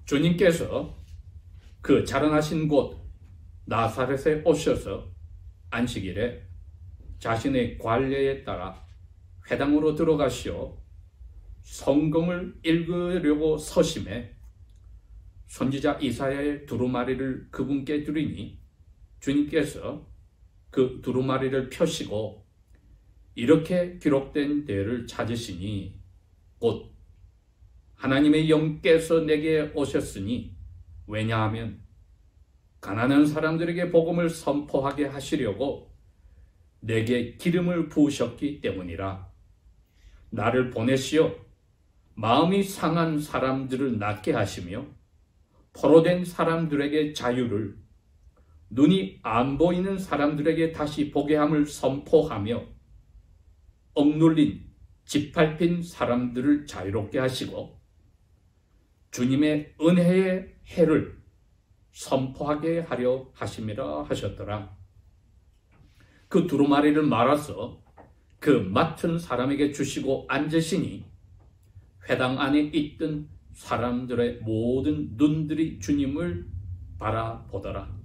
주님께서 그 자라나신 곳 나사렛에 오셔서 안식일에 자신의 관례에 따라 회당으로 들어가시어 성경을 읽으려고 서심해 선지자 이사야의 두루마리를 그분께 드리니 주님께서 그 두루마리를 펴시고 이렇게 기록된 데를 찾으시니 곧 하나님의 영께서 내게 오셨으니 왜냐하면 가난한 사람들에게 복음을 선포하게 하시려고 내게 기름을 부으셨기 때문이라. 나를 보내시어 마음이 상한 사람들을 낫게 하시며 포로된 사람들에게 자유를, 눈이 안 보이는 사람들에게 다시 보게 함을 선포하며 억눌린 짓밟힌 사람들을 자유롭게 하시고 주님의 은혜의 해를 선포하게 하려 하심이라 하셨더라. 그 두루마리를 말아서 그 맡은 사람에게 주시고 앉으시니 회당 안에 있던 사람들의 모든 눈들이 주님을 바라보더라.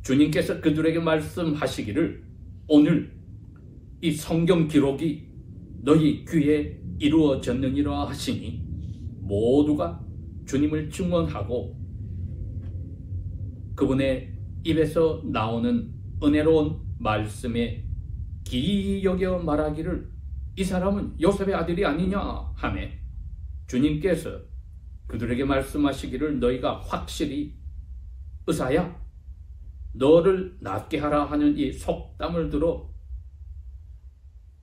주님께서 그들에게 말씀하시기를 오늘 이 성경 기록이 너희 귀에 이루어졌느니라 하시니 모두가 주님을 증언하고 그분의 입에서 나오는 은혜로운 말씀에 기이 여겨 말하기를 이 사람은 요셉의 아들이 아니냐 하매 주님께서 그들에게 말씀하시기를 너희가 확실히 의사야 너를 낫게 하라 하는 이 속담을 들어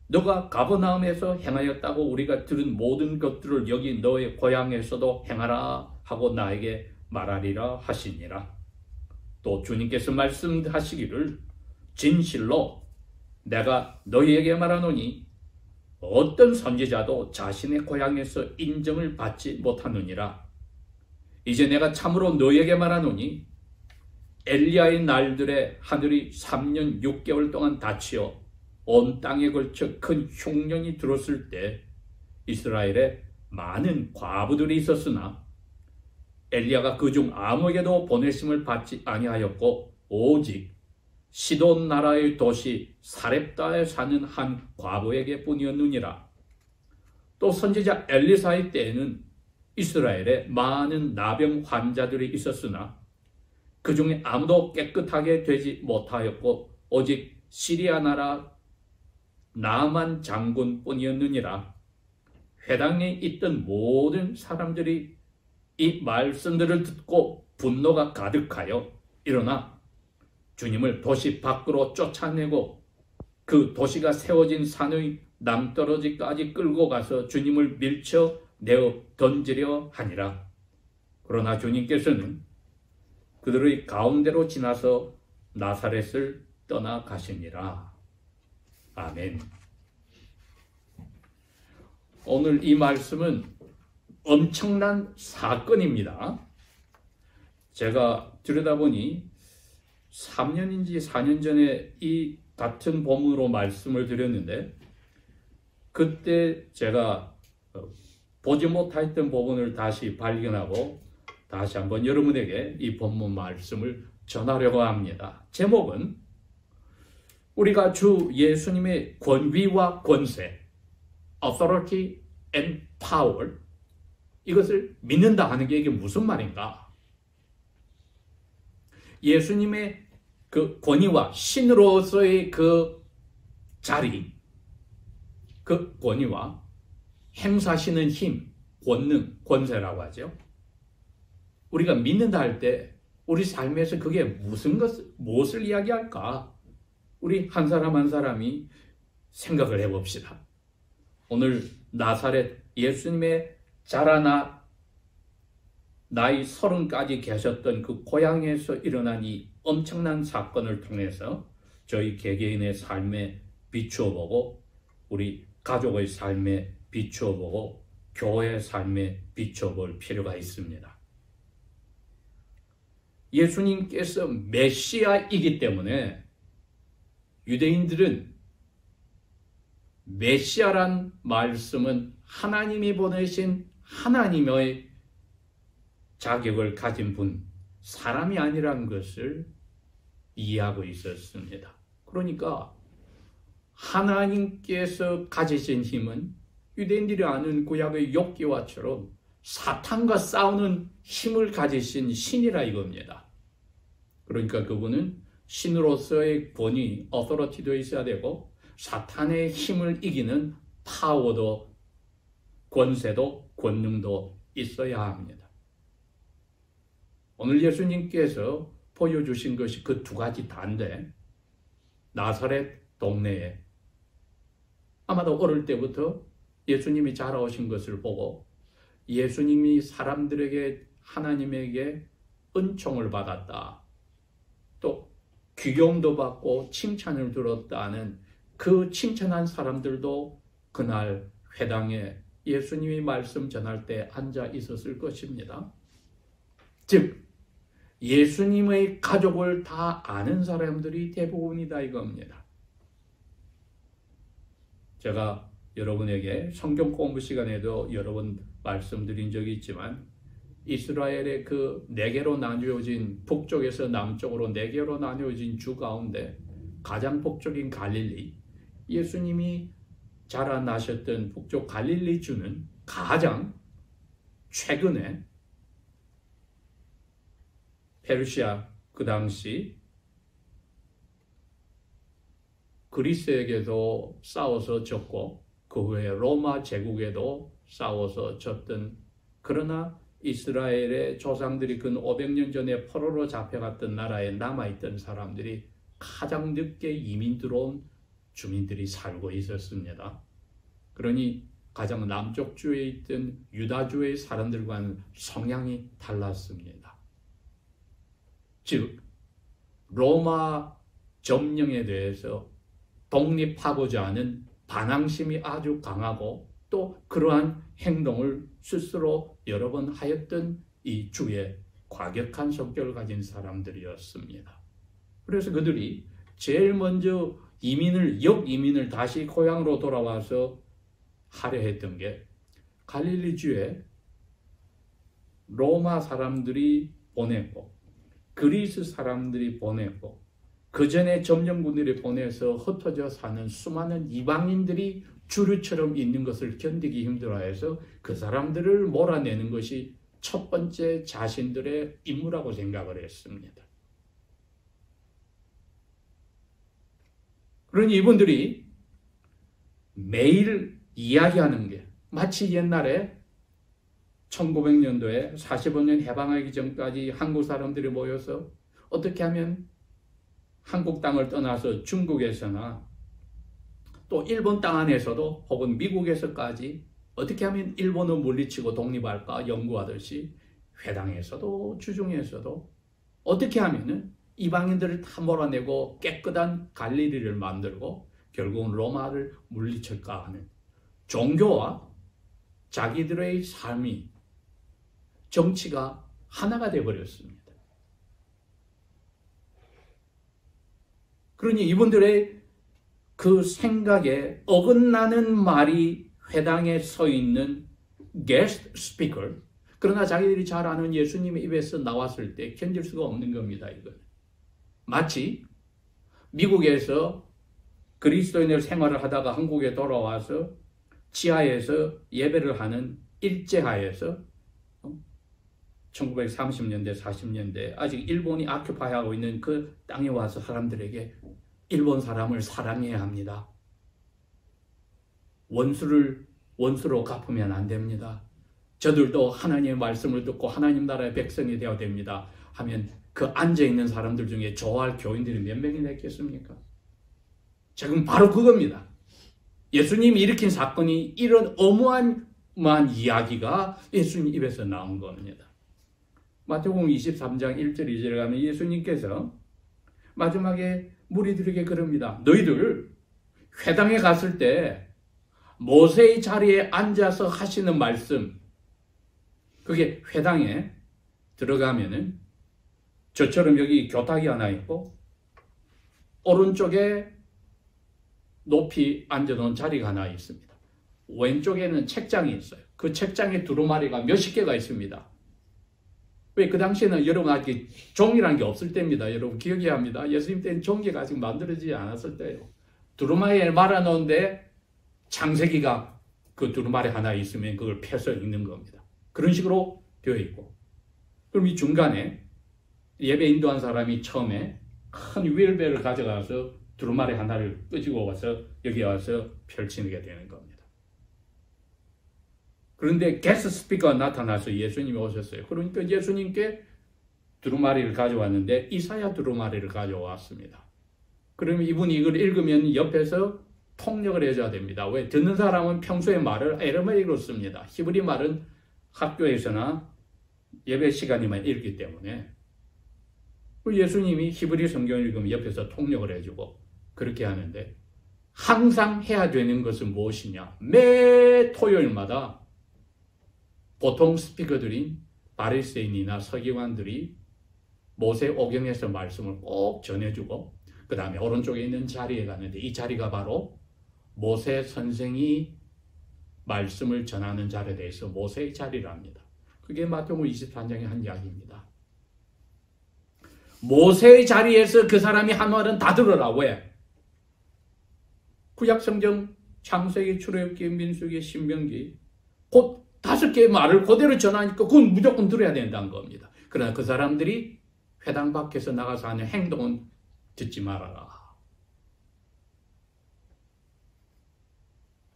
너가 가버나움에서 행하였다고 우리가 들은 모든 것들을 여기 너의 고향에서도 행하라 하고 나에게 말하리라 하시니라. 또 주님께서 말씀하시기를 진실로 내가 너희에게 말하노니 어떤 선지자도 자신의 고향에서 인정을 받지 못하느니라. 이제 내가 참으로 너희에게 말하노니 엘리야의 날들에 하늘이 3년 6개월 동안 닫히어 온 땅에 걸쳐 큰 흉년이 들었을 때 이스라엘에 많은 과부들이 있었으나 엘리야가 그중 아무에게도 보내심을 받지 아니하였고 오직 시돈 나라의 도시 사렙다에 사는 한 과부에게 뿐이었느니라. 또 선지자 엘리사의 때에는 이스라엘에 많은 나병 환자들이 있었으나 그 중에 아무도 깨끗하게 되지 못하였고 오직 시리아 나라 나만 장군뿐이었느니라. 회당에 있던 모든 사람들이 이 말씀들을 듣고 분노가 가득하여 일어나 주님을 도시 밖으로 쫓아내고 그 도시가 세워진 산의 남떨어지까지 끌고 가서 주님을 밀쳐내어 던지려 하니라. 그러나 주님께서는 그들의 가운데로 지나서 나사렛을 떠나가시니라. 아멘. 오늘 이 말씀은 엄청난 사건입니다. 제가 들여다보니 3년인지 4년 전에 이 같은 본문으로 말씀을 드렸는데 그때 제가 보지 못했던 부분을 다시 발견하고 다시 한번 여러분에게 이 본문 말씀을 전하려고 합니다. 제목은 우리가 주 예수님의 권위와 권세, authority and power, 이것을 믿는다 하는 게 이게 무슨 말인가? 예수님의 그 권위와 신으로서의 그 자리, 그 권위와 행사하시는 힘, 권능, 권세라고 하죠. 우리가 믿는다 할 때 우리 삶에서 그게 무엇을 이야기할까? 우리 한 사람 한 사람이 생각을 해봅시다. 오늘 나사렛 예수님의 자라나 나이 30까지 계셨던 그 고향에서 일어난 이 엄청난 사건을 통해서 저희 개개인의 삶에 비추어보고 우리 가족의 삶에 비추어보고 교회의 삶에 비춰볼 필요가 있습니다. 예수님께서 메시아이기 때문에 유대인들은 메시아란 말씀은 하나님이 보내신 하나님의 자격을 가진 분, 사람이 아니라는 것을 이해하고 있었습니다. 그러니까 하나님께서 가지신 힘은 유대인들이 아는 구약의 욥기와처럼 사탄과 싸우는 힘을 가지신 신이라 이겁니다. 그러니까 그분은 신으로서의 권위, 어토리티도 있어야 되고 사탄의 힘을 이기는 파워도, 권세도, 권능도 있어야 합니다. 오늘 예수님께서 보여주신 것이 그 두 가지 다인데, 나사렛 동네에 아마도 어릴 때부터 예수님이 자라오신 것을 보고 예수님이 사람들에게, 하나님에게 은총을 받았다, 또 귀경도 받고 칭찬을 들었다는 그 칭찬한 사람들도 그날 회당에 예수님이 말씀 전할 때 앉아 있었을 것입니다. 즉 예수님의 가족을 다 아는 사람들이 대부분이다 이겁니다. 제가 여러분에게 성경 공부 시간에도 여러 번 말씀드린 적이 있지만 이스라엘의 그 네 개로 나뉘어진, 북쪽에서 남쪽으로 네 개로 나뉘어진 주 가운데 가장 북쪽인 갈릴리, 예수님이 자라나셨던 북쪽 갈릴리 주는 가장 최근에 페르시아, 그 당시 그리스에게도 싸워서 졌고 그 후에 로마 제국에도 싸워서 졌던, 그러나 이스라엘의 조상들이 근 500년 전에 포로로 잡혀갔던 나라에 남아있던 사람들이 가장 늦게 이민 들어온 주민들이 살고 있었습니다. 그러니 가장 남쪽 주에 있던 유다주의 사람들과는 성향이 달랐습니다. 즉 로마 점령에 대해서 독립하고자 하는 반항심이 아주 강하고 또 그러한 행동을 스스로 여러 번 하였던 이 주의 과격한 성격을 가진 사람들이었습니다. 그래서 그들이 제일 먼저 역이민을 다시 고향으로 돌아와서 하려 했던 게 갈릴리주에 로마 사람들이 보냈고 그리스 사람들이 보냈고 그 전에 점령군들이 보내서 흩어져 사는 수많은 이방인들이 주류처럼 있는 것을 견디기 힘들어해서 그 사람들을 몰아내는 것이 첫 번째 자신들의 임무라고 생각을 했습니다. 그러니 이분들이 매일 이야기하는 게 마치 옛날에 1900년도에 45년 해방하기 전까지 한국 사람들이 모여서 어떻게 하면 한국 땅을 떠나서 중국에서나 또 일본 땅 안에서도 혹은 미국에서까지 어떻게 하면 일본을 물리치고 독립할까 연구하듯이 회당에서도 주중에서도 어떻게 하면 이방인들을 다 몰아내고 깨끗한 갈릴리를 만들고 결국은 로마를 물리칠까 하는 종교와 자기들의 삶이, 정치가 하나가 되어버렸습니다. 그러니 이분들의 그 생각에 어긋나는 말이 회당에 서 있는 게스트 스피커, 그러나 자기들이 잘 아는 예수님의 입에서 나왔을 때 견딜 수가 없는 겁니다. 이건 마치 미국에서 그리스도인을 생활을 하다가 한국에 돌아와서 지하에서 예배를 하는 일제하에서 1930년대, 40년대 아직 일본이 아큐파이하고 있는 그 땅에 와서 사람들에게 일본 사람을 사랑해야 합니다. 원수로 갚으면 안 됩니다. 저들도 하나님의 말씀을 듣고 하나님 나라의 백성이 되어야 됩니다. 하면 그 앉아있는 사람들 중에 좋아할 교인들이 몇 명이나 있겠습니까? 지금 바로 그겁니다. 예수님이 일으킨 사건이 이런 어마어마한 이야기가 예수님 입에서 나온 겁니다. 마태복음 23장 1절 2절에 가면 예수님께서 마지막에 무리들에게 그럽니다. 너희들 회당에 갔을 때 모세의 자리에 앉아서 하시는 말씀, 그게 회당에 들어가면은 저처럼 여기 교탁이 하나 있고 오른쪽에 높이 앉아놓은 자리가 하나 있습니다. 왼쪽에는 책장이 있어요. 그 책장에 두루마리가 몇십 개가 있습니다. 왜 그 당시에는 여러분 아직 종이라는 게 없을 때입니다. 여러분 기억해야 합니다. 예수님 때는 종이가 아직 만들어지지 않았을 때예요. 두루마리에 말아놓은데 창세기가 그 두루마리 하나 있으면 그걸 펴서 읽는 겁니다. 그런 식으로 되어 있고, 그럼 이 중간에 예배 인도한 사람이 처음에 큰 윌베를 가져가서 두루마리 하나를 끄지고 와서 여기 와서 펼치게 되는 겁니다. 그런데 게스트 스피커가 나타나서 예수님이 오셨어요. 그러니까 예수님께 두루마리를 가져왔는데 이사야 두루마리를 가져왔습니다. 그러면 이분이 이걸 읽으면 옆에서 통역을 해줘야 됩니다. 왜? 듣는 사람은 평소에 말을 에르메이로 씁니다. 히브리 말은 학교에서나 예배 시간에만 읽기 때문에 예수님이 히브리 성경을 읽으면 옆에서 통역을 해주고 그렇게 하는데, 항상 해야 되는 것은 무엇이냐? 매 토요일마다 보통 스피커들인 바리새인이나 서기관들이 모세오경에서 말씀을 꼭 전해주고, 그 다음에 오른쪽에 있는 자리에 가는데 이 자리가 바로 모세 선생이 말씀을 전하는 자리에 대해서 모세의 자리랍니다. 그게 마태복음 23장의 한 이야기입니다. 모세의 자리에서 그 사람이 한 말은 다 들으라. 왜? 구약성경 창세기, 출애굽기, 민수기, 신명기 곧 5개의 말을 그대로 전하니까 그건 무조건 들어야 된다는 겁니다. 그러나 그 사람들이 회당 밖에서 나가서 하는 행동은 듣지 말아라.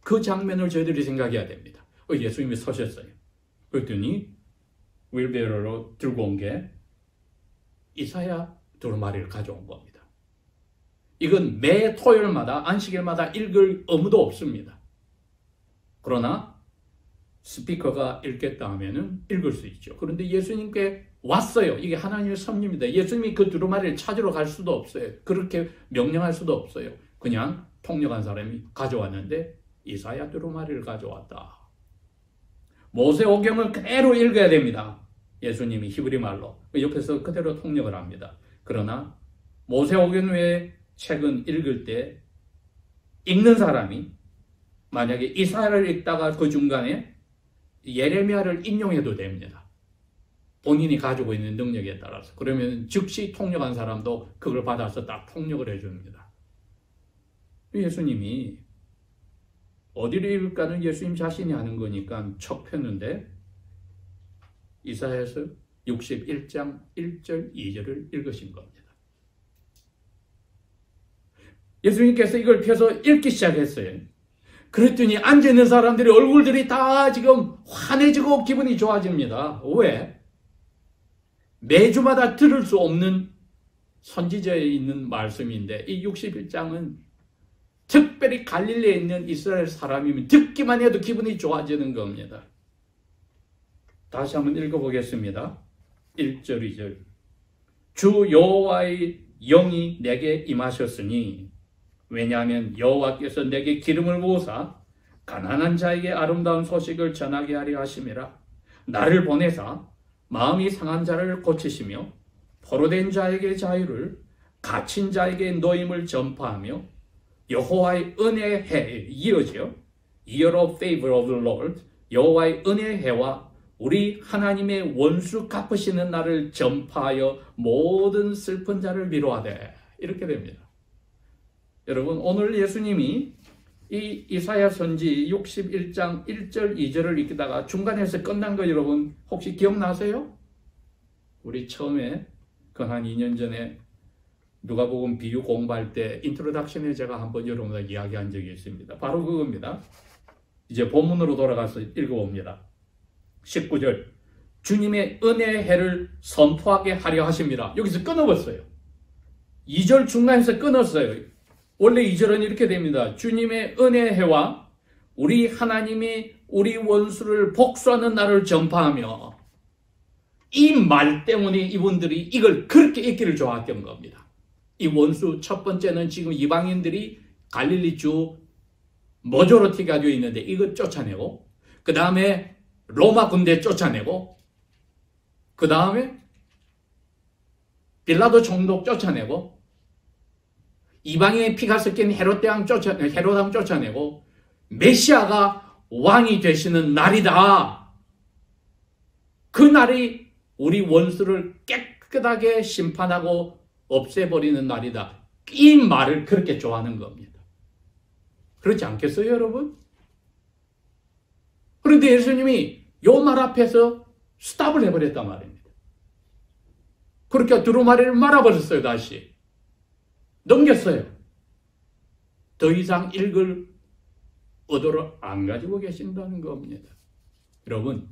그 장면을 저희들이 생각해야 됩니다. 예수님이 서셨어요. 그랬더니 윌베어로 들고 온 게 이사야 두루마리를 가져온 겁니다. 이건 매 토요일마다 안식일마다 읽을 의무도 없습니다. 그러나 스피커가 읽겠다 하면은 읽을 수 있죠. 그런데 예수님께 왔어요. 이게 하나님의 섭리입니다. 예수님이 그 두루마리를 찾으러 갈 수도 없어요. 그렇게 명령할 수도 없어요. 그냥 통역한 사람이 가져왔는데 이사야 두루마리를 가져왔다. 모세오경을 그대로 읽어야 됩니다. 예수님이 히브리 말로 옆에서 그대로 통역을 합니다. 그러나 모세오경 외의 책은 읽을 때 읽는 사람이 만약에 이사야를 읽다가 그 중간에 예레미야를 인용해도 됩니다. 본인이 가지고 있는 능력에 따라서. 그러면 즉시 통역한 사람도 그걸 받아서 딱 통역을 해줍니다. 예수님이 어디를 읽을까는 예수님 자신이 하는 거니까 척 폈는데 이사야에서 61장 1절 2절을 읽으신 겁니다. 예수님께서 이걸 펴서 읽기 시작했어요. 그랬더니 앉아있는 사람들이 얼굴들이 다 지금 환해지고 기분이 좋아집니다. 왜? 매주마다 들을 수 없는 선지자에 있는 말씀인데 이 61장은 특별히 갈릴리에 있는 이스라엘 사람이면 듣기만 해도 기분이 좋아지는 겁니다. 다시 한번 읽어보겠습니다. 1절 2절 주 여호와의 영이 내게 임하셨으니 왜냐하면 여호와께서 내게 기름을 부으사 가난한 자에게 아름다운 소식을 전하게 하려 하심이라. 나를 보내사 마음이 상한 자를 고치시며 포로된 자에게 자유를 갇힌 자에게 노임을 전파하며 여호와의 은혜의 해에 이어져 Year of Favor of the Lord 여호와의 은혜의 해와 우리 하나님의 원수 갚으시는 날을 전파하여 모든 슬픈 자를 위로하되 이렇게 됩니다. 여러분 오늘 예수님이 이 이사야 선지 61장 1절 2절을 읽다가 중간에서 끝난 거 여러분 혹시 기억나세요? 우리 처음에 그 한 2년 전에 누가복음 비유 공부할 때 인트로덕션에 제가 한번 여러분과 이야기한 적이 있습니다. 바로 그겁니다. 이제 본문으로 돌아가서 읽어봅니다. 19절 주님의 은혜의 해를 선포하게 하려 하십니다. 여기서 끊어버렸어요. 2절 중간에서 끊었어요. 원래 2절은 이렇게 됩니다. 주님의 은혜의 해와 우리 하나님이 우리 원수를 복수하는 날을 전파하며 이 말 때문에 이분들이 이걸 그렇게 읽기를 좋아했던 겁니다. 이 원수 첫 번째는 지금 이방인들이 갈릴리 주 모조리티가 되어 있는데 이거 쫓아내고 그 다음에 로마 군대 쫓아내고 그 다음에 빌라도 총독 쫓아내고 이방인의 피가 섞인 헤롯왕 쫓아내고 메시아가 왕이 되시는 날이다. 그 날이 우리 원수를 깨끗하게 심판하고 없애버리는 날이다. 이 말을 그렇게 좋아하는 겁니다. 그렇지 않겠어요, 여러분? 그런데 예수님이 요 말 앞에서 스탑을 해버렸단 말입니다. 그렇게 두루마리를 말아버렸어요, 다시. 넘겼어요. 더 이상 읽을 의도를 안 가지고 계신다는 겁니다. 여러분,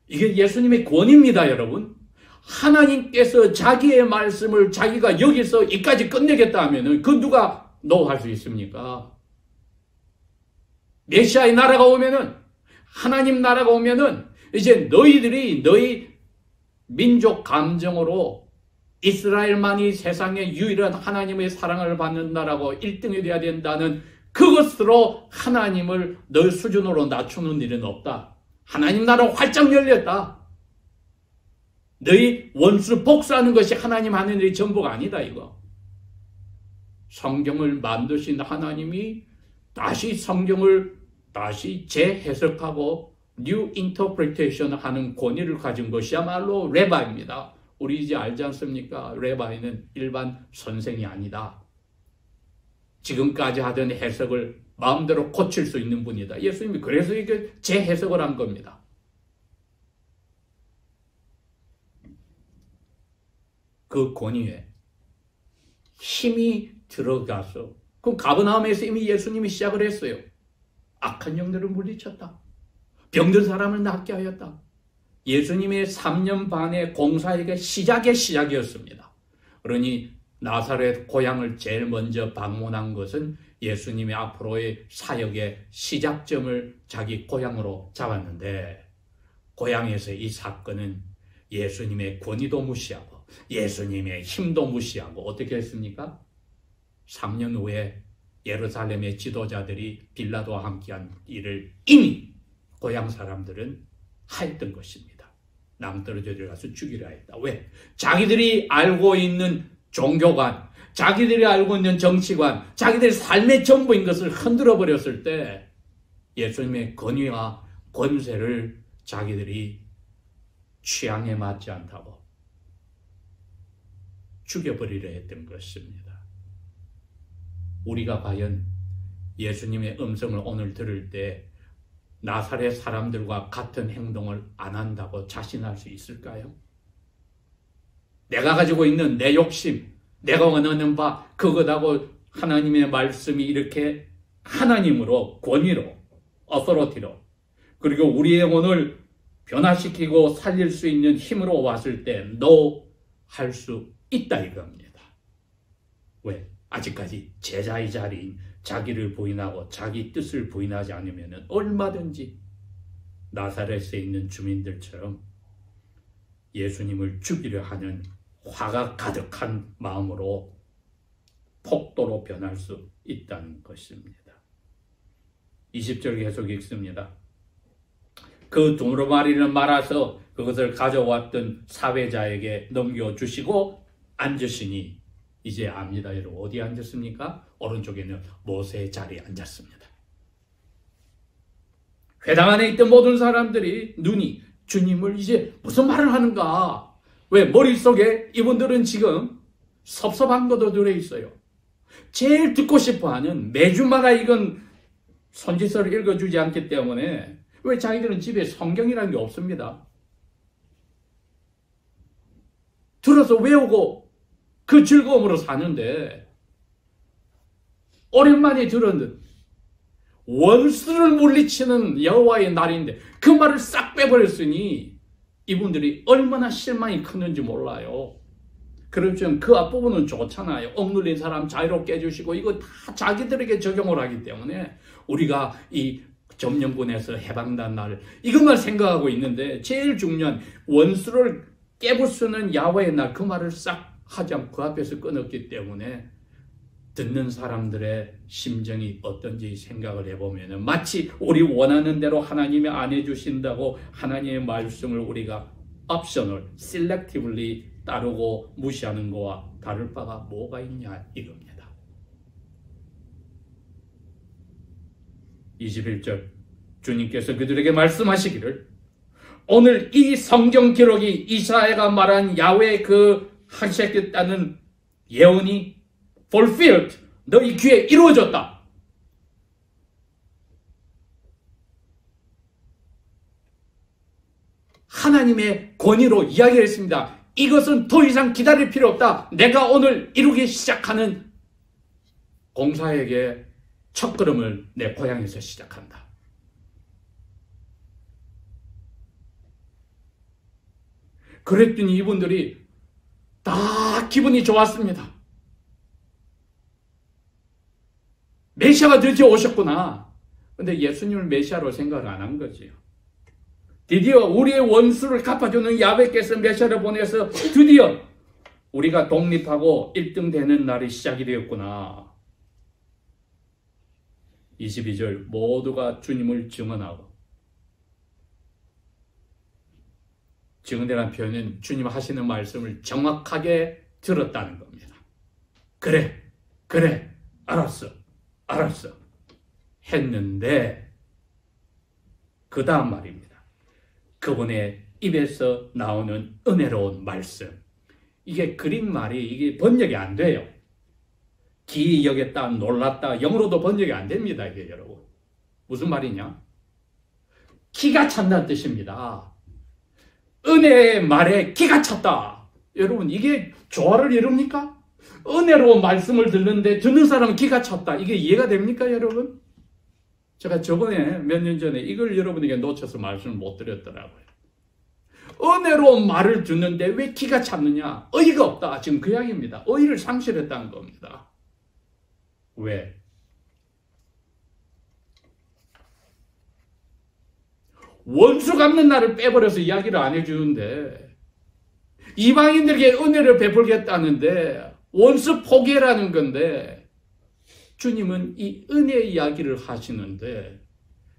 이게 예수님의 권위입니다, 여러분. 하나님께서 자기의 말씀을 자기가 여기서 이까지 끝내겠다 하면은 그 누가 노할 수 있습니까? 메시아의 나라가 오면은, 하나님 나라가 오면은 이제 너희들이 너희 민족 감정으로 이스라엘만이 세상의 유일한 하나님의 사랑을 받는다라고 1등이 돼야 된다는 그것으로 하나님을 너희 수준으로 낮추는 일은 없다. 하나님 나라 활짝 열렸다. 너희 원수 복수하는 것이 하나님 하는 일이 전부가 아니다, 이거. 성경을 만드신 하나님이 다시 성경을 다시 재해석하고 뉴 인터프리테이션 하는 권위를 가진 것이야말로 레바입니다. 우리 이제 알지 않습니까? 레바이는 일반 선생이 아니다. 지금까지 하던 해석을 마음대로 고칠 수 있는 분이다. 예수님이 그래서 이게 재해석을 한 겁니다. 그 권위에 힘이 들어가서, 그럼 가버나움에서 이미 예수님이 시작을 했어요. 악한 영들을 물리쳤다. 병든 사람을 낫게 하였다. 예수님의 3년 반의 공사의 시작이었습니다. 그러니 나사렛 고향을 제일 먼저 방문한 것은 예수님의 앞으로의 사역의 시작점을 자기 고향으로 잡았는데, 고향에서 이 사건은 예수님의 권위도 무시하고 예수님의 힘도 무시하고 어떻게 했습니까? 3년 후에 예루살렘의 지도자들이 빌라도와 함께한 일을 이미 고향 사람들은 하였던 것입니다. 낭떠러져 들어가서 죽이려 했다. 왜? 자기들이 알고 있는 종교관, 자기들이 알고 있는 정치관, 자기들의 삶의 전부인 것을 흔들어 버렸을 때 예수님의 권위와 권세를 자기들이 취향에 맞지 않다고 죽여버리려 했던 것입니다. 우리가 과연 예수님의 음성을 오늘 들을 때 나사렛 사람들과 같은 행동을 안 한다고 자신할 수 있을까요? 내가 가지고 있는 내 욕심, 내가 원하는 바 그것하고 하나님의 말씀이 이렇게 하나님으로, 권위로, 어서러티로, 그리고 우리의 영혼을 변화시키고 살릴 수 있는 힘으로 왔을 때 no 할 수 있다 이겁니다. 왜? 아직까지 제자의 자리인 자기를 부인하고 자기 뜻을 부인하지 않으면 얼마든지 나사렛에 있는 주민들처럼 예수님을 죽이려 하는 화가 가득한 마음으로 폭도로 변할 수 있다는 것입니다. 20절 계속 읽습니다. 그 두루마리를 말아서 그것을 가져왔던 사회자에게 넘겨주시고 앉으시니, 이제 압니다. 여러분, 어디에 앉았습니까? 오른쪽에는 모세의 자리에 앉았습니다. 회당 안에 있던 모든 사람들이 눈이 주님을 이제 무슨 말을 하는가? 왜? 머릿속에 이분들은 지금 섭섭한 것도 들어있어요. 제일 듣고 싶어하는, 매주마다 이건 선지서를 읽어주지 않기 때문에, 왜? 자기들은 집에 성경이라는 게 없습니다. 들어서 외우고 그 즐거움으로 사는데, 오랜만에 들었는 원수를 물리치는 여호와의 날인데 그 말을 싹 빼버렸으니 이분들이 얼마나 실망이 컸는지 몰라요. 그렇지만 그 앞부분은 좋잖아요. 억눌린 사람 자유롭게 해주시고 이거 다 자기들에게 적용을 하기 때문에 우리가 이 점령군에서 해방된 날 이것만 생각하고 있는데, 제일 중요한 원수를 깨부수는 야훼의 날 그 말을 싹 하지 않고 그 앞에서 끊었기 때문에 듣는 사람들의 심정이 어떤지 생각을 해보면 마치 우리 원하는 대로 하나님이 안 해주신다고 하나님의 말씀을 우리가 옵셔널, 셀렉티브리 따르고 무시하는 거와 다를 바가 뭐가 있냐 이겁니다. 21절 주님께서 그들에게 말씀하시기를 오늘 이 성경 기록이 이사야가 말한 야훼 그 하시겠다는 예언이 fulfilled, 너희 귀에 이루어졌다. 하나님의 권위로 이야기했습니다. 이것은 더 이상 기다릴 필요 없다. 내가 오늘 이루기 시작하는 공사에게 첫걸음을 내 고향에서 시작한다. 그랬더니 이분들이 다 기분이 좋았습니다. 메시아가 드디어 오셨구나. 근데 예수님을 메시아로 생각을 안 한 거지요. 드디어 우리의 원수를 갚아주는 야훼께서 메시아를 보내서 드디어 우리가 독립하고 1등 되는 날이 시작이 되었구나. 22절 모두가 주님을 증언하고, 증언이라는 표현은 주님 하시는 말씀을 정확하게 들었다는 겁니다. 그래 알았어 했는데 그 다음 말입니다. 그분의 입에서 나오는 은혜로운 말씀. 이게 그린 말이 이게 번역이 안 돼요. 기이 여겼다, 놀랐다, 영어로도 번역이 안 됩니다. 이게 여러분. 무슨 말이냐? 기가 찬다는 뜻입니다. 은혜의 말에 기가 찼다. 여러분, 이게 조화를 이룹니까? 은혜로운 말씀을 듣는데 듣는 사람은 기가 찼다. 이게 이해가 됩니까, 여러분? 제가 저번에 몇 년 전에 이걸 여러분에게 놓쳐서 말씀을 못 드렸더라고요. 은혜로운 말을 듣는데 왜 기가 찼느냐? 의의가 없다. 지금 그 이야기입니다. 의의를 상실했다는 겁니다. 왜? 원수 갚는 날을 빼버려서 이야기를 안 해주는데, 이방인들에게 은혜를 베풀겠다는데 원수 포기라는 건데, 주님은 이 은혜 이야기를 하시는데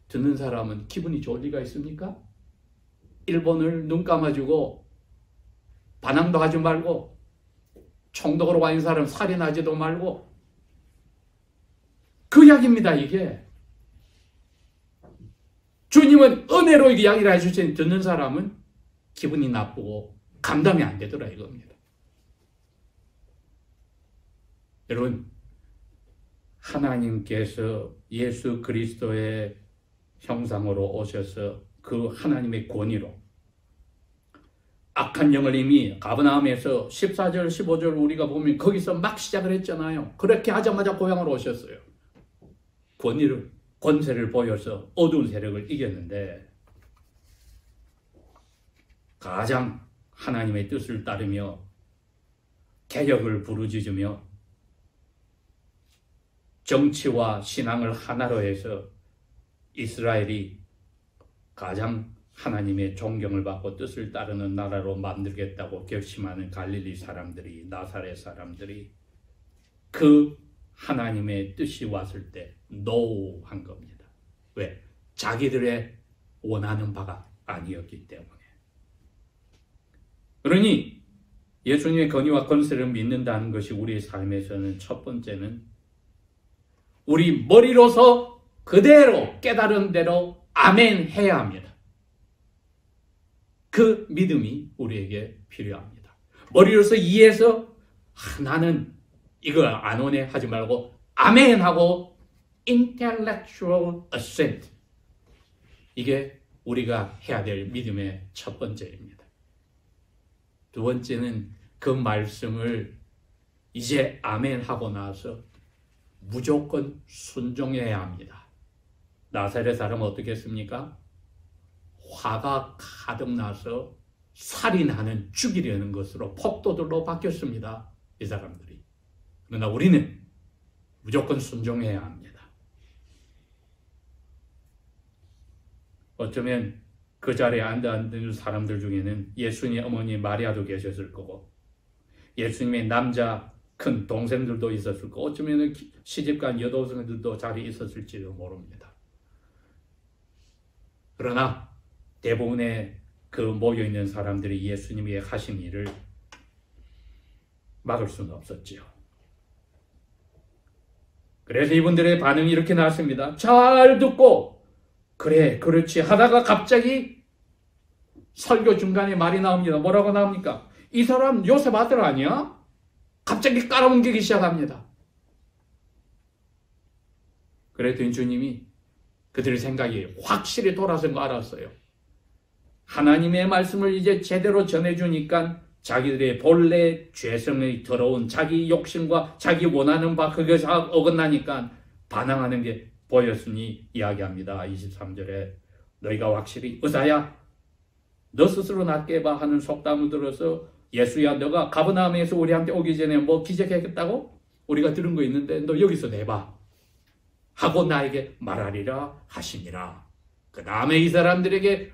듣는 사람은 기분이 좋을 리가 있습니까? 일본을 눈 감아주고 반항도 하지 말고 총독으로 와 있는 사람 살인하지도 말고, 그 이야기입니다. 이게 주님은 은혜로 이야기를 해주시니 듣는 사람은 기분이 나쁘고 감당이 안 되더라 이겁니다. 여러분, 하나님께서 예수 그리스도의 형상으로 오셔서 그 하나님의 권위로 악한 영을 이미 가버나움에서 14절 15절 우리가 보면 거기서 막 시작을 했잖아요. 그렇게 하자마자 고향으로 오셨어요. 권세를 보여서 어두운 세력을 이겼는데, 가장 하나님의 뜻을 따르며 개혁을 부르짖으며 정치와 신앙을 하나로 해서 이스라엘이 가장 하나님의 존경을 받고 뜻을 따르는 나라로 만들겠다고 결심하는 갈릴리 사람들이, 나사렛 사람들이 그 하나님의 뜻이 왔을 때 노 한 겁니다. 왜? 자기들의 원하는 바가 아니었기 때문에. 그러니 예수님의 권위와 권세를 믿는다는 것이 우리의 삶에서는 첫 번째는 우리 머리로서 그대로 깨달은 대로 아멘 해야 합니다. 그 믿음이 우리에게 필요합니다. 머리로서 이해해서 나는 이거 안 오네 하지 말고 아멘 하고 intellectual assent, 이게 우리가 해야 될 믿음의 첫 번째입니다. 두 번째는 그 말씀을 이제 아멘 하고 나서 무조건 순종해야 합니다. 나사렛 사람은 어떻게 했습니까? 화가 가득 나서 살인하는, 죽이려는 것으로 폭도들로 바뀌었습니다. 이 사람들이. 그러나 우리는 무조건 순종해야 합니다. 어쩌면 그 자리에 앉아있는 사람들 중에는 예수님의 어머니 마리아도 계셨을 거고, 예수님의 남자 큰 동생들도 있었을 거고, 어쩌면 시집간 여동생들도 자리에 있었을지도 모릅니다. 그러나 대부분의 그 모여있는 사람들이 예수님이 하신 일을 막을 수는 없었지요. 그래서 이분들의 반응이 이렇게 나왔습니다. 잘 듣고 그래 그렇지 하다가 갑자기 설교 중간에 말이 나옵니다. 뭐라고 나옵니까? 이 사람 요셉 아들 아니야? 갑자기 깔아뭉개기 시작합니다. 그랬더니 주님이 그들의 생각이 확실히 돌아선 거 알았어요. 하나님의 말씀을 이제 제대로 전해주니까 자기들의 본래 죄성의 더러운 자기 욕심과 자기 원하는 바 그것이 어긋나니까 반항하는 게 보였으니 이야기합니다. 23절에 너희가 확실히 의사야 너 스스로 낫게 봐 하는 속담을 들어서 예수야 너가 가버나움에서 우리한테 오기 전에 뭐 기적했겠다고? 우리가 들은 거 있는데 너 여기서 내봐 하고 나에게 말하리라 하시니라. 그 다음에 이 사람들에게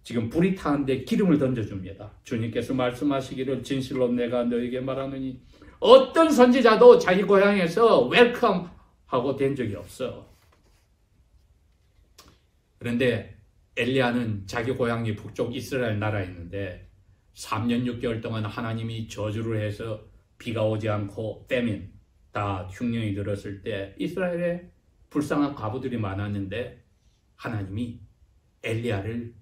지금 불이 타는데 기름을 던져줍니다. 주님께서 말씀하시기를 진실로 내가 너에게 말하느니 어떤 선지자도 자기 고향에서 웰컴 하고 된 적이 없어. 그런데 엘리야는 자기 고향이 북쪽 이스라엘 나라에 있는데 3년 6개월 동안 하나님이 저주를 해서 비가 오지 않고 패민 다 흉년이 들었을 때 이스라엘에 불쌍한 과부들이 많았는데 하나님이 엘리야를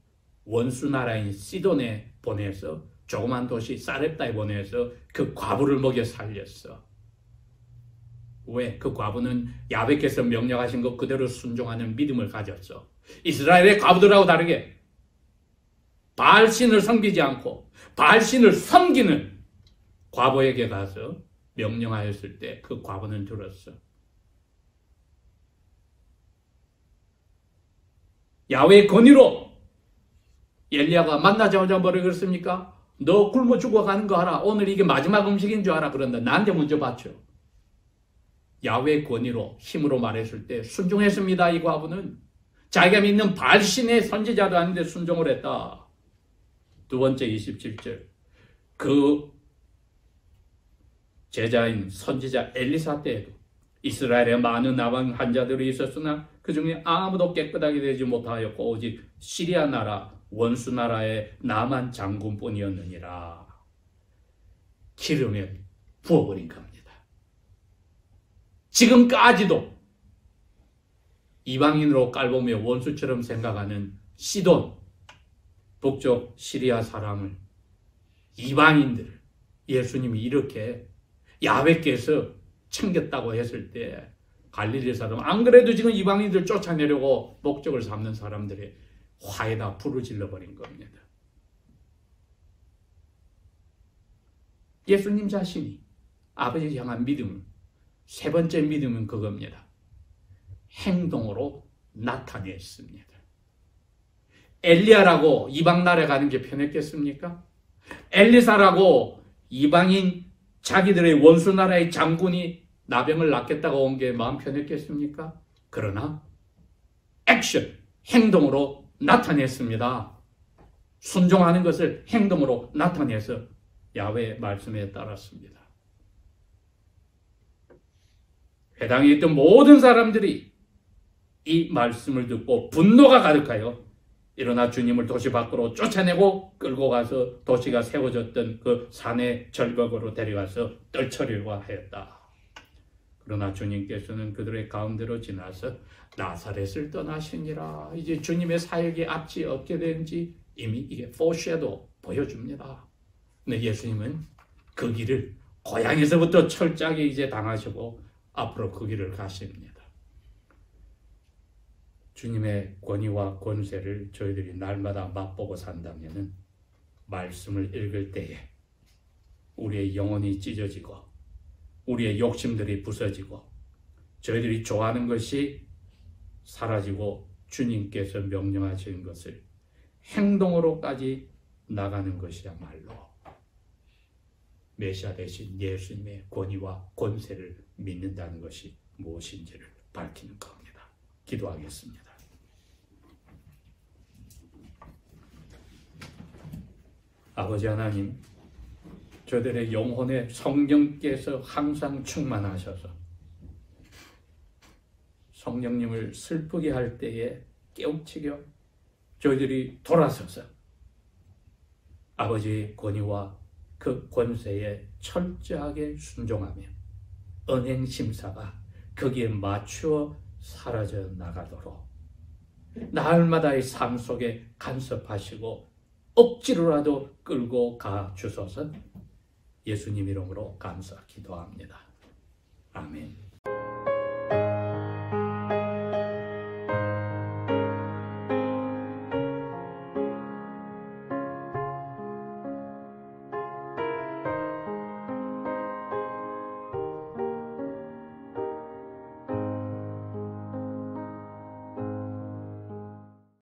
원수 나라인 시돈에 보내서 조그만 도시 사렙다에 보내서 그 과부를 먹여 살렸어. 왜? 그 과부는 야훼께서 명령하신 것 그대로 순종하는 믿음을 가졌어. 이스라엘의 과부들하고 다르게 바알신을 섬기지 않고 바알신을 섬기는 과부에게 가서 명령하였을 때 그 과부는 들었어. 야훼의 권위로 엘리야가 만나자마자 뭐라고 그랬습니까? 너 굶어 죽어가는 거 알아. 오늘 이게 마지막 음식인 줄 알아. 그런다. 나한테 먼저 바쳐. 야훼의 권위로 힘으로 말했을 때 순종했습니다. 이 과부는 자기가 믿는 바알신의 선지자도 아닌데 순종을 했다. 두 번째 27절 그 제자인 선지자 엘리사 때에도 이스라엘에 많은 나방 환자들이 있었으나 그 중에 아무도 깨끗하게 되지 못하였고 오직 시리아 나라 원수 나라의 나만 장군뿐이었느니라. 기름에 부어버린 겁니다. 지금까지도 이방인으로 깔보며 원수처럼 생각하는 시돈 북쪽 시리아 사람을 이방인들 예수님이 이렇게 야훼께서 챙겼다고 했을 때 갈릴리 사람 안 그래도 지금 이방인들 쫓아내려고 목적을 삼는 사람들의 화에다 불을 질러버린 겁니다. 예수님 자신이 아버지를 향한 믿음은 세 번째 믿음은 그겁니다. 행동으로 나타냈습니다. 엘리야라고 이방 나라에 가는 게 편했겠습니까? 엘리사라고 이방인 자기들의 원수 나라의 장군이 나병을 낫겠다고 온 게 마음 편했겠습니까? 그러나 액션, 행동으로 나타냈습니다. 순종하는 것을 행동으로 나타내서 야훼의 말씀에 따랐습니다. 회당에 있던 모든 사람들이 이 말씀을 듣고 분노가 가득하여 일어나 주님을 도시 밖으로 쫓아내고 끌고 가서 도시가 세워졌던 그 산의 절벽으로 데려가서 떨쳐리려고 하였다. 그러나 주님께서는 그들의 가운데로 지나서 나사렛을 떠나시니라. 이제 주님의 사역이 앞지 어떻게 되는지 이미 이게 포쉐도 보여줍니다. 근데 예수님은 그 길을 고향에서부터 철저하게 이제 당하시고 앞으로 그 길을 가십니다. 주님의 권위와 권세를 저희들이 날마다 맛보고 산다면 말씀을 읽을 때에 우리의 영혼이 찢어지고 우리의 욕심들이 부서지고 저희들이 좋아하는 것이 사라지고 주님께서 명령하신 것을 행동으로까지 나가는 것이야말로 메시아 대신 예수님의 권위와 권세를 믿는다는 것이 무엇인지를 밝히는 겁니다. 기도하겠습니다. 아버지 하나님, 저들의 영혼에 성령께서 항상 충만하셔서 성령님을 슬프게 할 때에 깨우치겨 저희들이 돌아서서 아버지의 권위와 그 권세에 철저하게 순종하며 언행심사가 거기에 맞추어 사라져 나가도록 날마다의 삶 속에 간섭하시고 억지로라도 끌고 가 주소서. 예수님 이름으로 감사 기도합니다. 아멘.